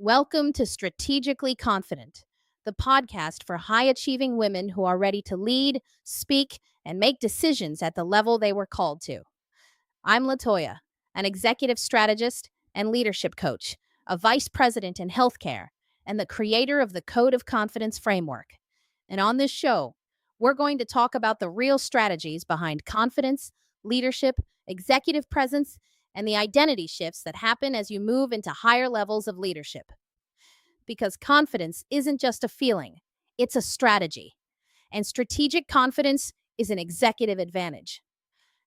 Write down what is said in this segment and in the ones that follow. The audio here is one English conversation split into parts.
Welcome to Strategically Confident, the podcast for high achieving women who are ready to lead, speak, and make decisions at the level they were called to. I'm Latoya, an executive strategist and leadership coach, a vice president in healthcare, and the creator of the Code of Confidence framework. And on this show, we're going to talk about the real strategies behind confidence, leadership, executive presence, and the identity shifts that happen as you move into higher levels of leadership. Because confidence isn't just a feeling, it's a strategy. And strategic confidence is an executive advantage.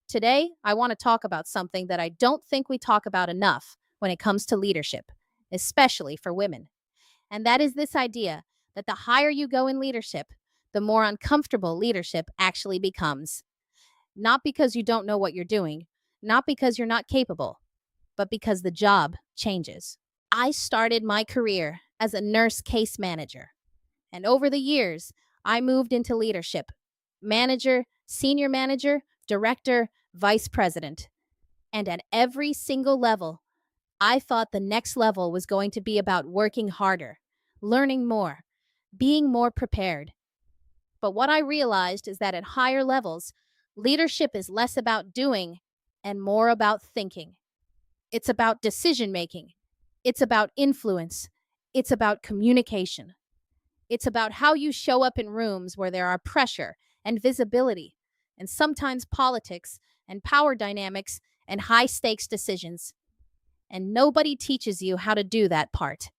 Today, I want to talk about something that I don't think we talk about enough when it comes to leadership, especially for women. And that is this idea that the higher you go in leadership, the more uncomfortable leadership actually becomes. Not because you don't know what you're doing, not because you're not capable, but because the job changes. I started my career as a nurse case manager, and over the years, I moved into leadership: manager, senior manager, director, vice president. And at every single level, I thought the next level was going to be about working harder, learning more, being more prepared. But what I realized is that at higher levels, leadership is less about doing and more about thinking. It's about decision making. It's about influence. It's about communication. It's about how you show up in rooms where there are pressure and visibility, and sometimes politics and power dynamics and high stakes decisions. And nobody teaches you how to do that part.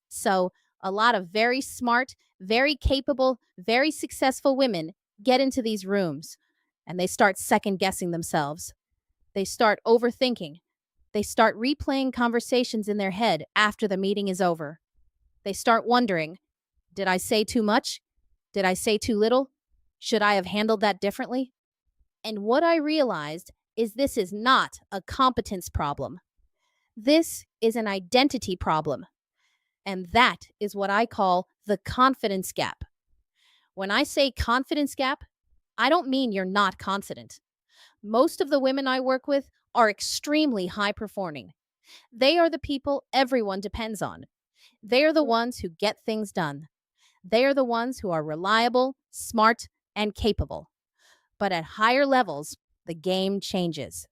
So, a lot of very smart, very capable, very successful women get into these rooms and they start second guessing themselves. They start overthinking. They start replaying conversations in their head after the meeting is over. They start wondering, did I say too much? Did I say too little? Should I have handled that differently? And what I realized is this is not a competence problem. This is an identity problem. And that is what I call the confidence gap. When I say confidence gap, I don't mean you're not confident. Most of the women I work with are extremely high performing. They are the people everyone depends on. They are the ones who get things done. They are the ones who are reliable, smart, and capable. But at higher levels, the game changes.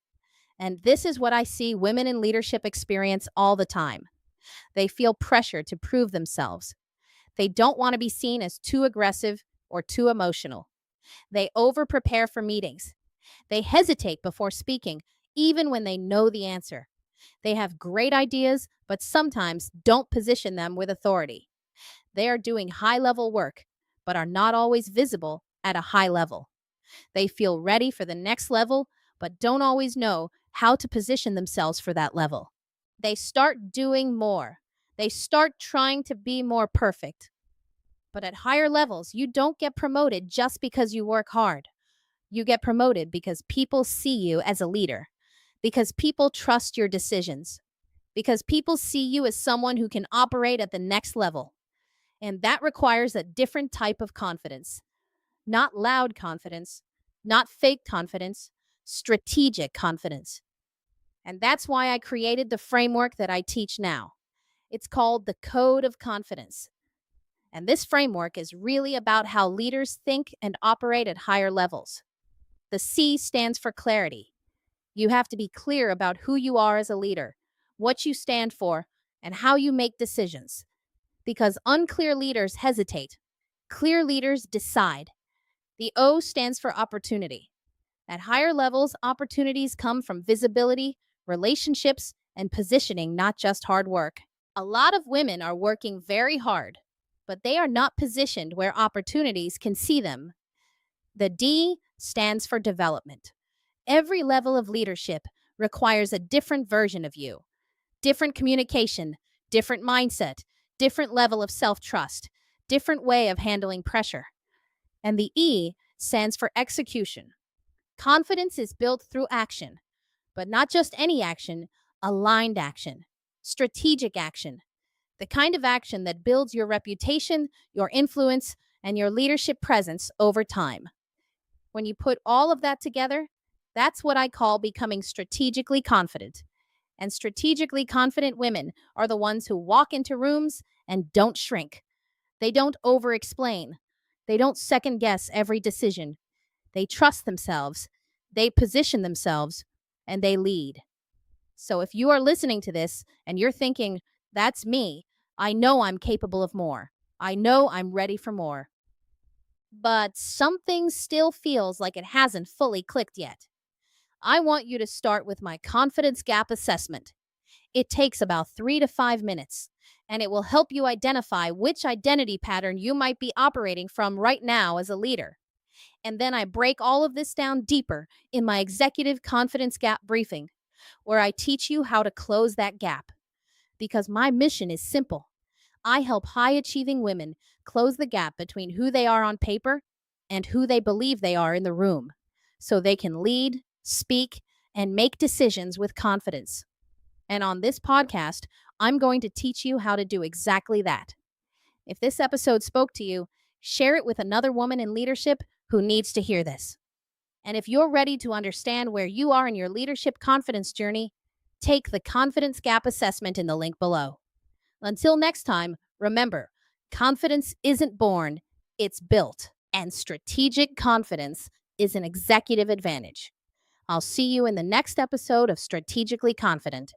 And this is what I see women in leadership experience all the time. They feel pressure to prove themselves. They don't want to be seen as too aggressive or too emotional. They over-prepare for meetings. They hesitate before speaking, even when they know the answer. They have great ideas, but sometimes don't position them with authority. They are doing high-level work, but are not always visible at a high level. They feel ready for the next level, but don't always know how to position themselves for that level. They start doing more. They start trying to be more perfect. But at higher levels, you don't get promoted just because you work hard. You get promoted because people see you as a leader, because people trust your decisions, because people see you as someone who can operate at the next level. And that requires a different type of confidence. Not loud confidence, not fake confidence, strategic confidence. And that's why I created the framework that I teach now. It's called the Code of Confidence. And this framework is really about how leaders think and operate at higher levels. The C stands for clarity. You have to be clear about who you are as a leader, what you stand for, and how you make decisions. Because unclear leaders hesitate. Clear leaders decide. The O stands for opportunity. At higher levels, opportunities come from visibility, relationships, and positioning, not just hard work. A lot of women are working very hard, but they are not positioned where opportunities can see them. The D stands for development. Every level of leadership requires a different version of you, different communication, different mindset, different level of self-trust, different way of handling pressure. And the E stands for execution. Confidence is built through action, but not just any action, aligned action, strategic action, the kind of action that builds your reputation, your influence, and your leadership presence over time. When you put all of that together, that's what I call becoming strategically confident. And strategically confident women are the ones who walk into rooms and don't shrink. They don't over explain. They don't second guess every decision. They trust themselves. They position themselves and they lead. So if you are listening to this and you're thinking, that's me, I know I'm capable of more. I know I'm ready for more. But something still feels like it hasn't fully clicked yet. I want you to start with my confidence gap assessment. It takes about 3 to 5 minutes, and it will help you identify which identity pattern you might be operating from right now as a leader. And then I break all of this down deeper in my executive confidence gap briefing, where I teach you how to close that gap. Because my mission is simple. I help high achieving women close the gap between who they are on paper and who they believe they are in the room, so they can lead, speak, and make decisions with confidence. And on this podcast, I'm going to teach you how to do exactly that. If this episode spoke to you, share it with another woman in leadership who needs to hear this. And if you're ready to understand where you are in your leadership confidence journey, take the Confidence Gap Assessment in the link below. Until next time, remember, confidence isn't born, it's built. And strategic confidence is an executive advantage. I'll see you in the next episode of Strategically Confident.